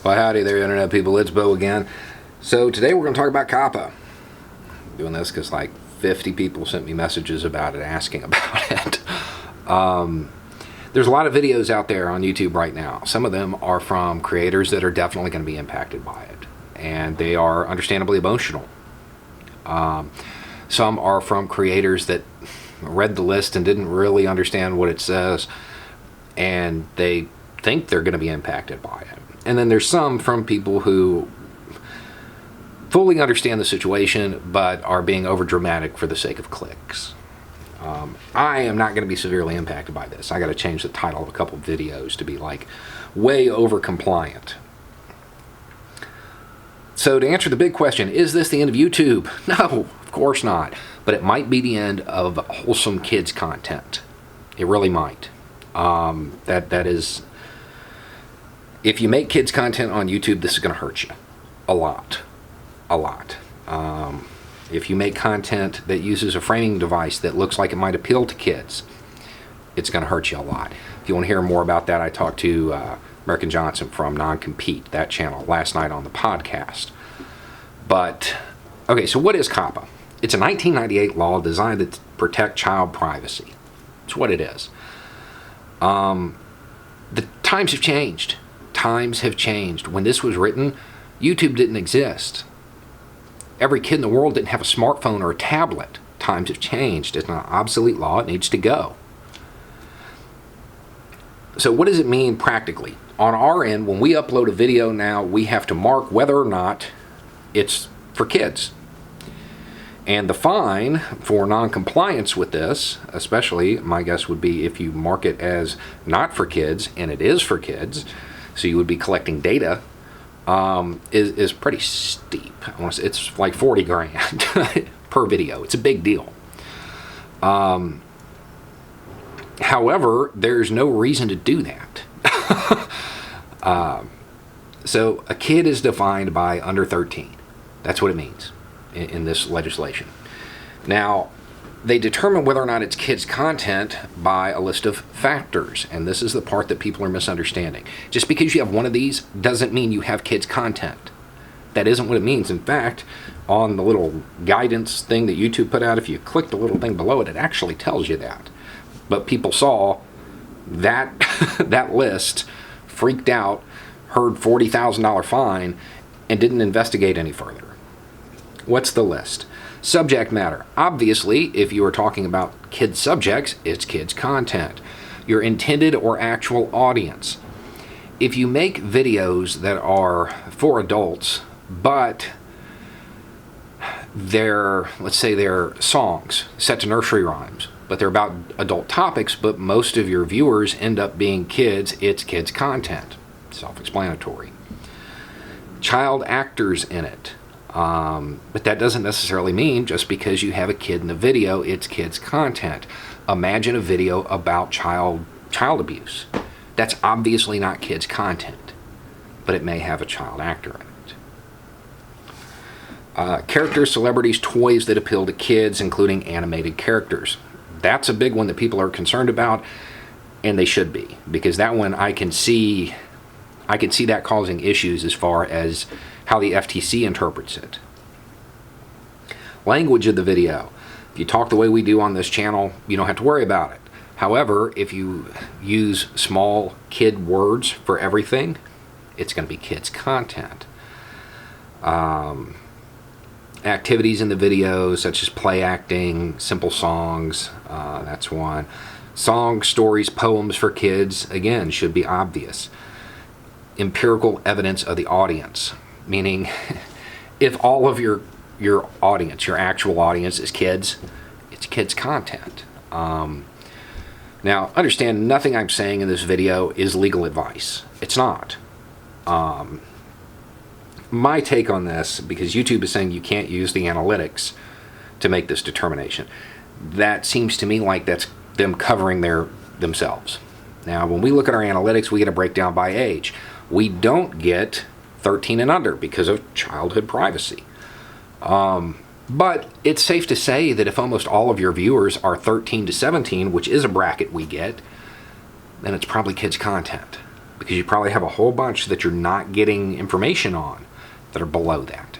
Well, howdy there, Internet people. It's Bo again. So today we're going to talk about COPPA. I'm doing this because like 50 people sent me messages about it, asking about it. There's a lot of videos out there on YouTube right now. Some of them are from creators that are definitely going to be impacted by it, and they are understandably emotional. Some are from creators that read the list and didn't really understand what it says, and they think they're going to be impacted by it. And then there's some from people who fully understand the situation but are being overdramatic for the sake of clicks. I am not going to be severely impacted by this. I got to change the title of a couple videos to be like way over compliant. So to answer the big question, is this the end of YouTube? No, of course not. But it might be the end of wholesome kids content. It really might. That is, if you make kids content on YouTube, this is going to hurt you a lot. If you make content that uses a framing device that looks like it might appeal to kids, it's going to hurt you a lot. If you want to hear more about that, I talked to American Johnson from Non-Compete, that channel, last night on the podcast. But, okay, so what is COPPA? It's a 1998 law designed to protect child privacy. It's what it is. The times have changed. Times have changed. When this was written, YouTube didn't exist. Every kid in the world didn't have a smartphone or a tablet. Times have changed. It's an obsolete law. It needs to go. So what does it mean practically? On our end, when we upload a video now, we have to mark whether or not it's for kids. And the fine for non-compliance with this, especially, my guess would be if you mark it as not for kids, and it is for kids, so you would be collecting data, is pretty steep. It's like 40 grand per video. It's a big deal. However, there's no reason to do that. So a kid is defined by under 13. That's what it means in this legislation. Now, they determine whether or not it's kids' content by a list of factors, and this is the part that people are misunderstanding. Just because you have one of these doesn't mean you have kids' content. That isn't what it means. In fact, on the little guidance thing that YouTube put out, if you click the little thing below it, it actually tells you that. But people saw that that list, freaked out, heard $40,000 fine, and didn't investigate any further. What's the list? Subject matter. Obviously, if you are talking about kids' subjects, it's kids' content. Your intended or actual audience. If you make videos that are for adults, but let's say they're songs set to nursery rhymes, but they're about adult topics, but most of your viewers end up being kids, it's kids' content. Self-explanatory. Child actors in it. But that doesn't necessarily mean just because you have a kid in the video, it's kids' content. Imagine a video about child abuse. That's obviously not kids' content, but it may have a child actor in it. Characters, celebrities, toys that appeal to kids, including animated characters. That's a big one that people are concerned about, and they should be, because that one I can see that causing issues as far as how the FTC interprets it. Language of the video. If you talk the way we do on this channel, you don't have to worry about it. However, if you use small kid words for everything, it's going to be kids' content. Activities in the video, such as play acting, simple songs, that's one. Songs, stories, poems for kids, again, should be obvious. Empirical evidence of the audience. Meaning, if all of your audience, your actual audience is kids, it's kids' content. Now, understand, nothing I'm saying in this video is legal advice. It's not. My take on this, because YouTube is saying you can't use the analytics to make this determination, that seems to me like that's them covering themselves. Now, when we look at our analytics, we get a breakdown by age. We don't get 13 and under because of childhood privacy. But it's safe to say that if almost all of your viewers are 13 to 17, which is a bracket we get, then it's probably kids' content. because you probably have a whole bunch that you're not getting information on that are below that.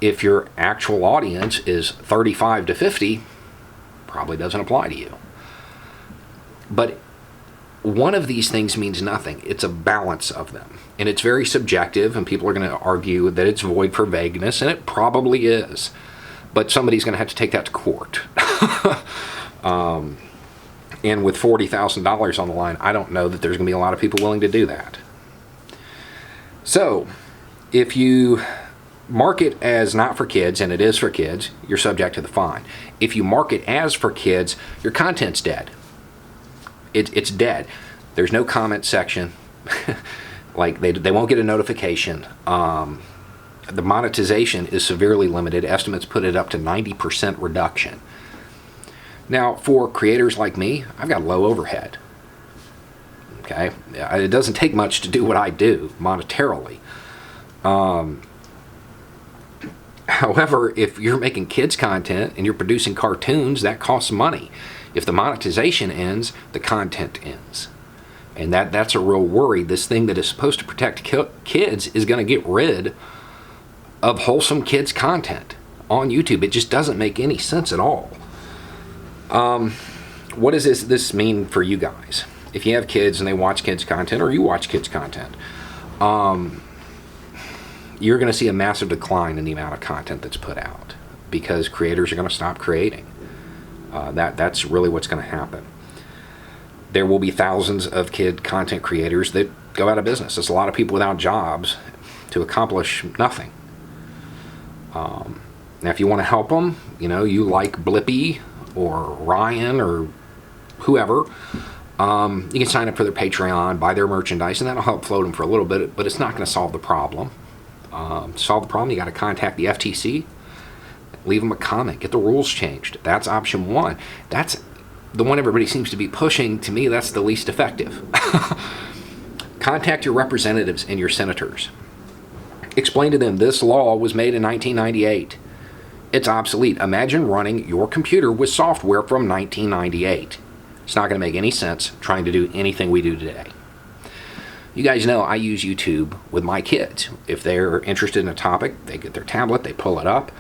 If your actual audience is 35 to 50, probably doesn't apply to you. But one of these things means nothing. It's a balance of them. And it's very subjective, and people are going to argue that it's void for vagueness, and it probably is. But somebody's going to have to take that to court. And with $40,000 on the line, I don't know that there's going to be a lot of people willing to do that. So, if you mark it as not for kids, and it is for kids, you're subject to the fine. If you mark it as for kids, your content's dead. It's dead. There's no comment section. Like, they won't get a notification. The monetization is severely limited. Estimates put it up to 90% reduction. Now, for creators like me, I've got low overhead. Okay? It doesn't take much to do what I do monetarily. However, if you're making kids content and you're producing cartoons, that costs money. If the monetization ends, the content ends. And that's a real worry. This thing that is supposed to protect kids is going to get rid of wholesome kids content on YouTube. It just doesn't make any sense at all. What does this mean for you guys? If you have kids and they watch kids content, or you watch kids content, you're going to see a massive decline in the amount of content that's put out, because creators are going to stop creating. That's really what's going to happen. There will be thousands of kid content creators that go out of business. There's a lot of people without jobs to accomplish nothing. Now, if you want to help them, you like Blippi or Ryan or whoever, you can sign up for their Patreon, buy their merchandise, and that'll help float them for a little bit, but it's not going to solve the problem. To solve the problem, you got to contact the FTC, leave them a comment, get the rules changed. That's option one. That's the one everybody seems to be pushing. To me, that's the least effective. Contact your representatives and your senators. Explain to them this law was made in 1998. It's obsolete. Imagine running your computer with software from 1998. It's not going to make any sense trying to do anything we do today. You guys know I use YouTube with my kids. If they're interested in a topic, they get their tablet, they pull it up.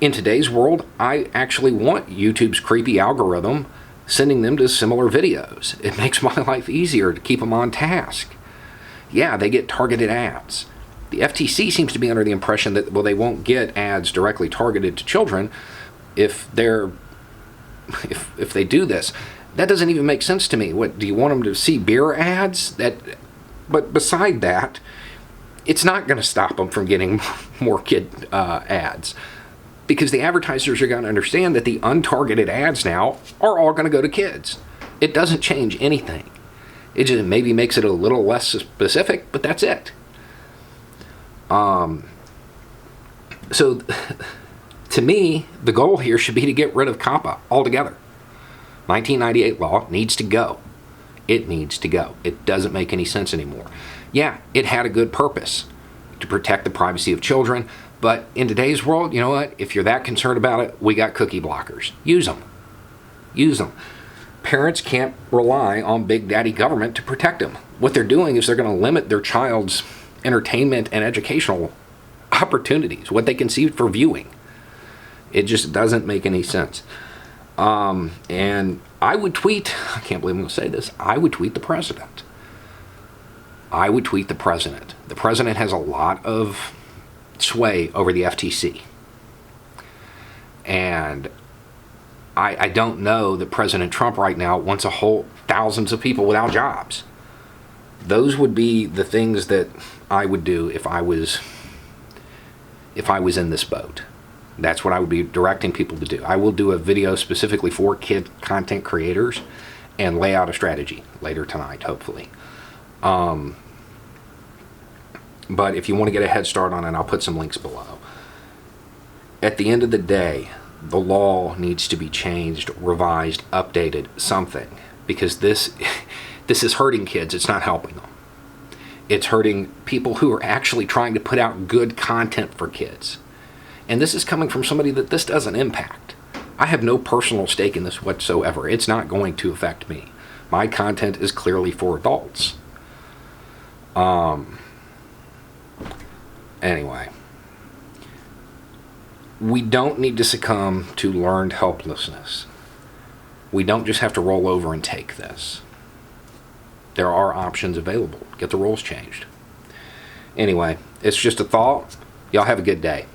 In today's world, I actually want YouTube's creepy algorithm sending them to similar videos. It makes my life easier to keep them on task. Yeah, they get targeted ads. The FTC seems to be under the impression that, they won't get ads directly targeted to children if they do this. That doesn't even make sense to me. What, do you want them to see beer ads? But beside that, it's not going to stop them from getting more kid ads, because the advertisers are going to understand that the untargeted ads now are all going to go to kids. It doesn't change anything. It just maybe makes it a little less specific, but that's it. So to me, the goal here should be to get rid of COPPA altogether. 1998 law needs to go. It needs to go. It doesn't make any sense anymore. Yeah, it had a good purpose to protect the privacy of children, but in today's world, you know what? If you're that concerned about it, we got cookie blockers. Use them. Use them. Parents can't rely on Big Daddy government to protect them. What they're doing is they're going to limit their child's entertainment and educational opportunities, what they can see for viewing. It just doesn't make any sense. And I would tweet, I can't believe I'm going to say this, I would tweet the president. I would tweet the president. The president has a lot of sway over the FTC. And I don't know that President Trump right now wants a whole thousands of people without jobs. Those would be the things that I would do if I was in this boat. That's what I would be directing people to do. I will do a video specifically for kid content creators and lay out a strategy later tonight, hopefully. But if you want to get a head start on it, I'll put some links below. At the end of the day, the law needs to be changed, revised, updated, something. Because this is hurting kids. It's not helping them. It's hurting people who are actually trying to put out good content for kids. And this is coming from somebody that this doesn't impact. I have no personal stake in this whatsoever. It's not going to affect me. My content is clearly for adults. Anyway, we don't need to succumb to learned helplessness. We don't just have to roll over and take this. There are options available. Get the rules changed. Anyway, it's just a thought. Y'all have a good day.